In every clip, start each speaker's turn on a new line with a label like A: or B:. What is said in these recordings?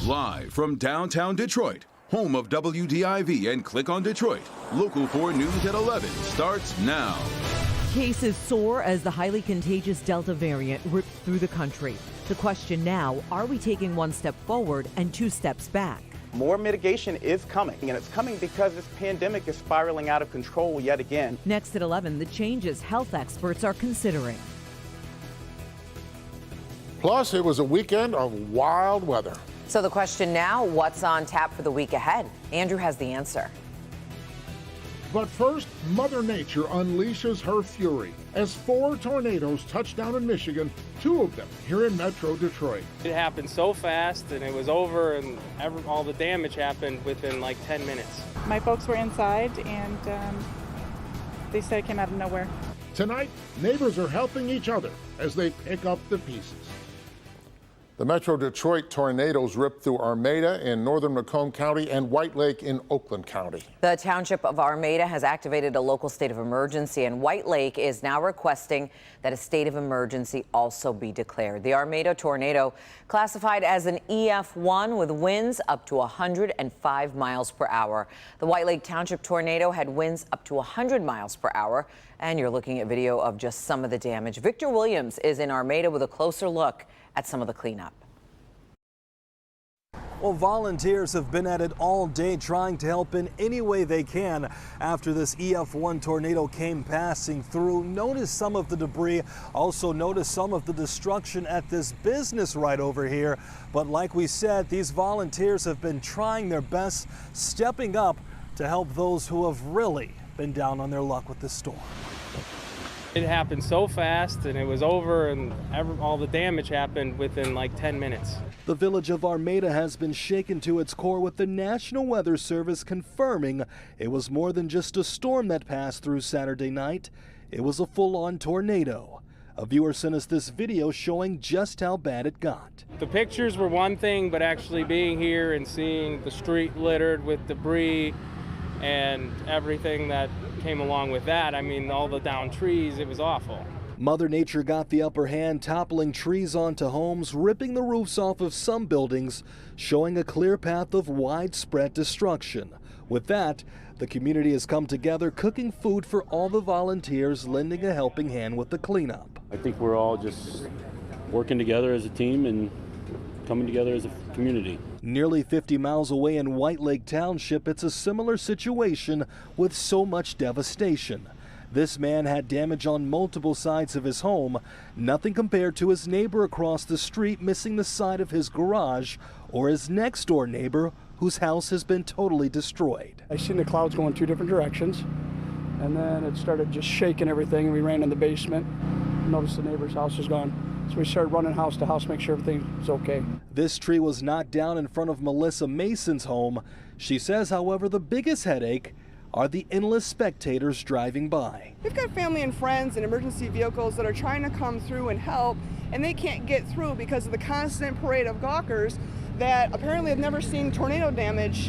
A: Live from downtown Detroit, home of WDIV and Click on Detroit, Local 4 News at 11 starts now.
B: Cases soar as the highly contagious Delta variant rips through the country. The question now, are we taking one step forward and two steps back?
C: More mitigation is coming, and it's coming because this pandemic is spiraling out of control yet again.
B: Next at 11, the changes health experts are considering.
D: Plus, it was a weekend of wild weather.
E: So the question now, what's on tap for the week ahead? Andrew has the answer.
D: But first, Mother Nature unleashes her fury as 4 tornadoes touch down in Michigan, 2 of them here in Metro Detroit.
F: It happened so fast and it was over, and all the damage happened within like 10 minutes.
G: My folks were inside and they said it came out of nowhere.
D: Tonight, neighbors are helping each other as they pick up the pieces. The Metro Detroit tornadoes ripped through Armada in northern Macomb County and White Lake in Oakland County.
E: The township of Armada has activated a local state of emergency, and White Lake is now requesting that a state of emergency also be declared. The Armada tornado classified as an EF1 with winds up to 105 miles per hour. The White Lake Township tornado had winds up to 100 miles per hour. And you're looking at video of just some of the damage. Victor Williams is in Armada with a closer look at some of the cleanup.
H: Well, volunteers have been at it all day trying to help in any way they can after this EF1 tornado came passing through. Notice some of the debris. Also notice some of the destruction at this business right over here. But like we said, these volunteers have been trying their best, stepping up to help those who have really been down on their luck with this storm.
F: It happened so fast and it was over, and all the damage happened within like 10 minutes.
H: The village of Armada has been shaken to its core, with the National Weather Service confirming it was more than just a storm that passed through Saturday night. It was a full-on tornado. A viewer sent us this video showing just how bad it got.
F: The pictures were one thing, but actually being here and seeing the street littered with debris and everything that came along with that, I mean, all the downed trees, it was awful.
H: Mother Nature got the upper hand, toppling trees onto homes, ripping the roofs off of some buildings, showing a clear path of widespread destruction. With that, the community has come together, cooking food for all the volunteers, lending a helping hand with the cleanup.
I: I think we're all just working together as a team and coming together as a community.
H: Nearly 50 miles away in White Lake Township, it's a similar situation with so much devastation. This man had damage on multiple sides of his home, nothing compared to his neighbor across the street missing the side of his garage, or his next door neighbor whose house has been totally destroyed.
J: I seen the clouds going 2 different directions, and then it started just shaking everything, and we ran in the basement, noticed the neighbor's house was gone. So we started running house to house, make sure everything was okay.
H: This tree was knocked down in front of Melissa Mason's home. She says, however, the biggest headache are the endless spectators driving by.
K: We've got family and friends and emergency vehicles that are trying to come through and help, and they can't get through because of the constant parade of gawkers that apparently have never seen tornado damage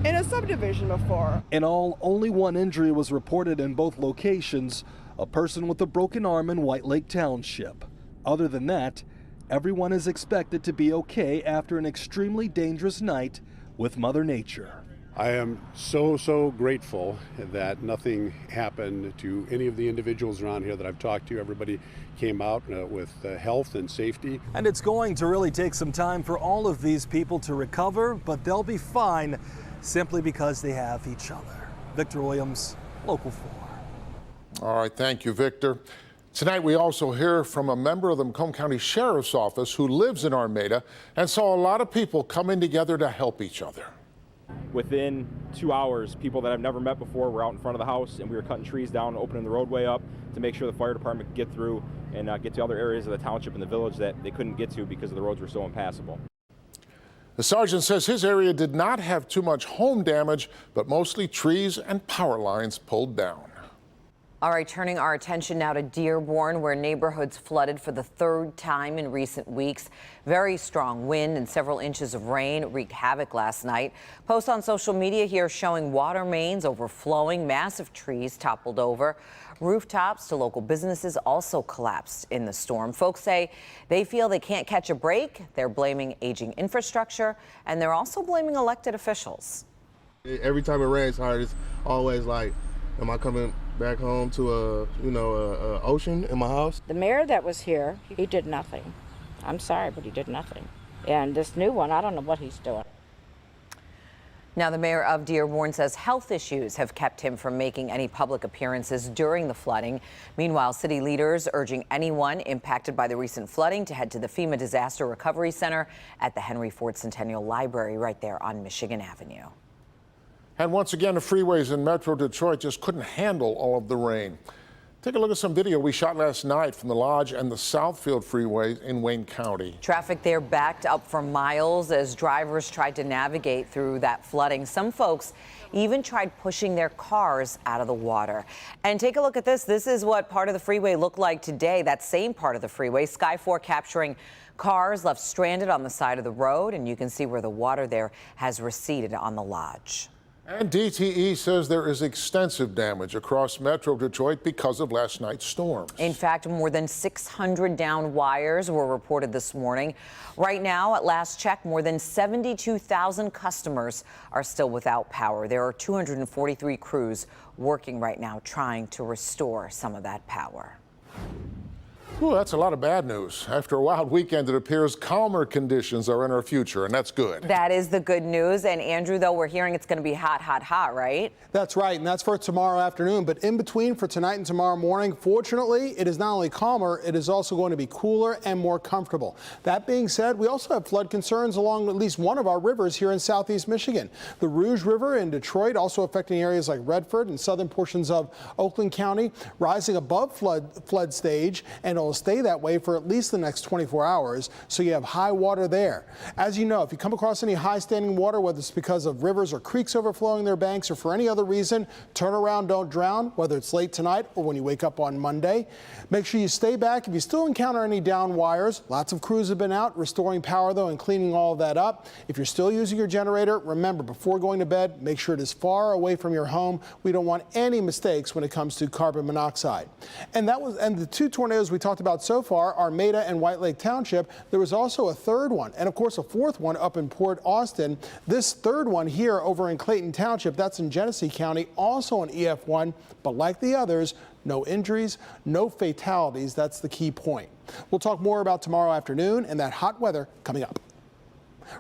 K: in a subdivision before.
H: In all, only one injury was reported in both locations, a person with a broken arm in White Lake Township. Other than that, everyone is expected to be okay after an extremely dangerous night with Mother Nature.
L: I am so grateful that nothing happened to any of the individuals around here that I've talked to. Everybody came out with health and safety.
H: And it's going to really take some time for all of these people to recover, but they'll be fine simply because they have each other. Victor Williams, Local 4.
D: All right, thank you, Victor. Tonight, we also hear from a member of the Macomb County Sheriff's Office who lives in Armada and saw a lot of people coming together to help each other.
M: Within 2 hours, people that I've never met before were out in front of the house, and we were cutting trees down, opening the roadway up to make sure the fire department could get through and get to other areas of the township and the village that they couldn't get to because the roads were so impassable.
D: The sergeant says his area did not have too much home damage, but mostly trees and power lines pulled down.
E: All right, turning our attention now to Dearborn, where neighborhoods flooded for the third time in recent weeks. Very strong wind and several inches of rain wreaked havoc last night. Posts on social media here showing water mains overflowing, massive trees toppled over. Rooftops to local businesses also collapsed in the storm. Folks say they feel they can't catch a break. They're blaming aging infrastructure, and they're also blaming elected officials.
N: Every time it rains hard, it's always like, am I coming back home to a ocean in my house?
O: The mayor that was here, he did nothing. I'm sorry, but he did nothing. And this new one, I don't know what he's doing.
E: Now, the mayor of Dearborn says health issues have kept him from making any public appearances during the flooding. Meanwhile, city leaders urging anyone impacted by the recent flooding to head to the FEMA Disaster Recovery Center at the Henry Ford Centennial Library right there on Michigan Avenue.
D: And once again, the freeways in Metro Detroit just couldn't handle all of the rain. Take a look at some video we shot last night from the Lodge and the Southfield freeways in Wayne County.
E: Traffic there backed up for miles as drivers tried to navigate through that flooding. Some folks even tried pushing their cars out of the water. And take a look at this. This is what part of the freeway looked like today. That same part of the freeway, Sky 4 capturing cars left stranded on the side of the road. And you can see where the water there has receded on the Lodge.
D: And DTE says there is extensive damage across Metro Detroit because of last night's storms.
E: In fact, more than 600 downed wires were reported this morning. Right now, at last check, more than 72,000 customers are still without power. There are 243 crews working right now trying to restore some of that power.
D: Ooh, that's a lot of bad news. After a wild weekend, it appears calmer conditions are in our future, and that's good.
E: That is the good news. And Andrew, though, we're hearing it's going to be hot, hot, hot, right?
P: That's right, and that's for tomorrow afternoon. But in between for tonight and tomorrow morning, fortunately, it is not only calmer, it is also going to be cooler and more comfortable. That being said, we also have flood concerns along at least one of our rivers here in southeast Michigan. The Rouge River in Detroit, also affecting areas like Redford and southern portions of Oakland County, rising above flood stage, and it'll stay that way for at least the next 24 hours, so you have high water there. As you know, if you come across any high standing water, whether it's because of rivers or creeks overflowing their banks or for any other reason, turn around, don't drown, whether it's late tonight or when you wake up on Monday. Make sure you stay back if you still encounter any down wires. Lots of crews have been out restoring power, though, and cleaning all of that up. If you're still using your generator, remember, before going to bed, make sure it is far away from your home. We don't want any mistakes when it comes to carbon monoxide. And the two tornadoes we talked about so far are Maida and White Lake Township. There was also a third one, and of course a fourth one up in Port Austin. This third one here over in Clayton Township, that's in Genesee County, also an EF1, but like the others, no injuries, no fatalities. That's the key point. We'll talk more about tomorrow afternoon and that hot weather coming up.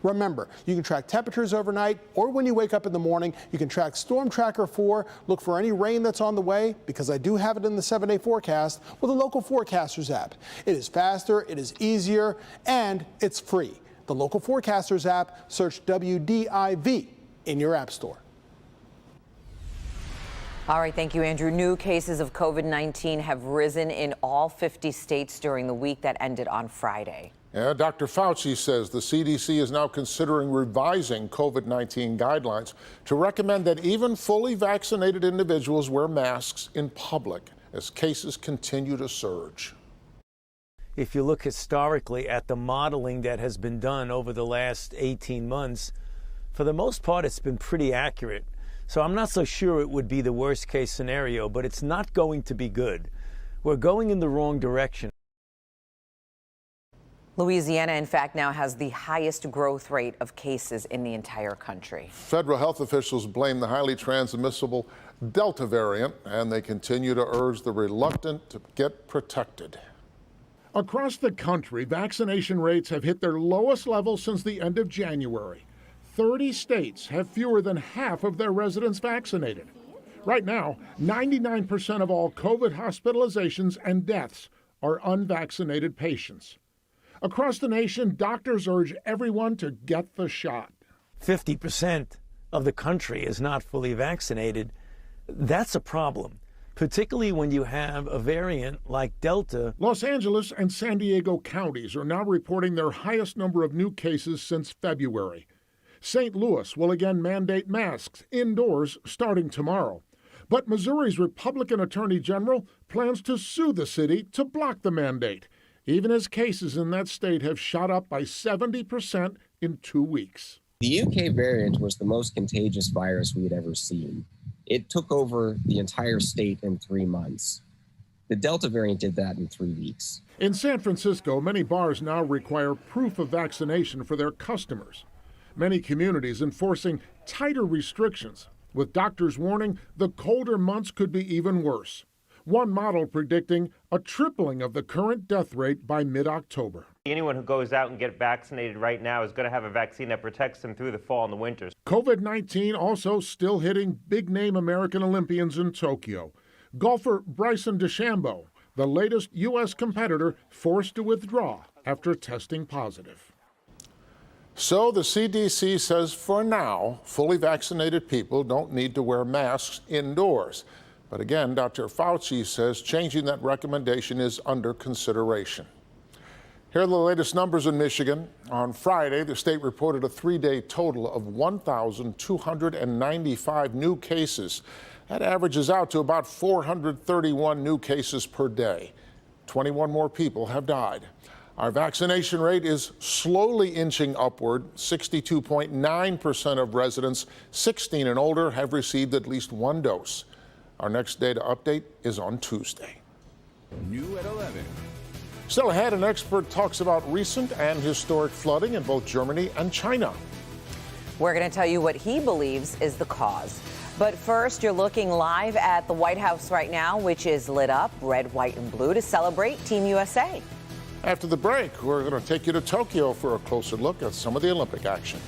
P: Remember, you can track temperatures overnight or when you wake up in the morning. You can track Storm Tracker 4. Look for any rain that's on the way, because I do have it in the 7-day forecast with the local forecasters app. It is faster, it is easier, and it's free. The local forecasters app, search WDIV in your app store.
E: All right, thank you, Andrew. New cases of COVID-19 have risen in all 50 states during the week that ended on Friday.
D: Yeah, Dr. Fauci says the CDC is now considering revising COVID-19 guidelines to recommend that even fully vaccinated individuals wear masks in public as cases continue to surge.
Q: If you look historically at the modeling that has been done over the last 18 months, for the most part, it's been pretty accurate. So I'm not so sure it would be the worst case scenario, but it's not going to be good. We're going in the wrong direction.
E: Louisiana, in fact, now has the highest growth rate of cases in the entire country.
D: Federal health officials blame the highly transmissible Delta variant, and they continue to urge the reluctant to get protected. Across the country, vaccination rates have hit their lowest level since the end of January. 30 states have fewer than half of their residents vaccinated. Right now, 99% of all COVID hospitalizations and deaths are unvaccinated patients. Across the nation, doctors urge everyone to get the shot.
Q: 50% of the country is not fully vaccinated. That's a problem, particularly when you have a variant like Delta.
D: Los Angeles and San Diego counties are now reporting their highest number of new cases since February. St. Louis will again mandate masks indoors starting tomorrow. But Missouri's Republican Attorney General plans to sue the city to block the mandate, even as cases in that state have shot up by 70% in 2 weeks.
R: The UK variant was the most contagious virus we had ever seen. It took over the entire state in 3 months. The Delta variant did that in 3 weeks.
D: In San Francisco, many bars now require proof of vaccination for their customers. Many communities enforcing tighter restrictions, with doctors warning the colder months could be even worse. One model predicting a tripling of the current death rate by mid-October.
S: Anyone who goes out and gets vaccinated right now is going to have a vaccine that protects them through the fall and the winters.
D: COVID-19 also still hitting big-name American Olympians in Tokyo. Golfer Bryson DeChambeau, the latest U.S. competitor, forced to withdraw after testing positive. So the CDC says for now, fully vaccinated people don't need to wear masks indoors. But again, Dr. Fauci says changing that recommendation is under consideration. Here are the latest numbers in Michigan. On Friday, the state reported a 3-day total of 1,295 new cases. That averages out to about 431 new cases per day. 21 more people have died. Our vaccination rate is slowly inching upward. 62.9% of residents 16 and older have received at least one dose. Our next data update is on Tuesday.
A: New at 11.
D: Still ahead, an expert talks about recent and historic flooding in both Germany and China.
E: We're going to tell you what he believes is the cause. But first, you're looking live at the White House right now, which is lit up red, white, and blue to celebrate Team USA.
D: After the break, we're going to take you to Tokyo for a closer look at some of the Olympic action.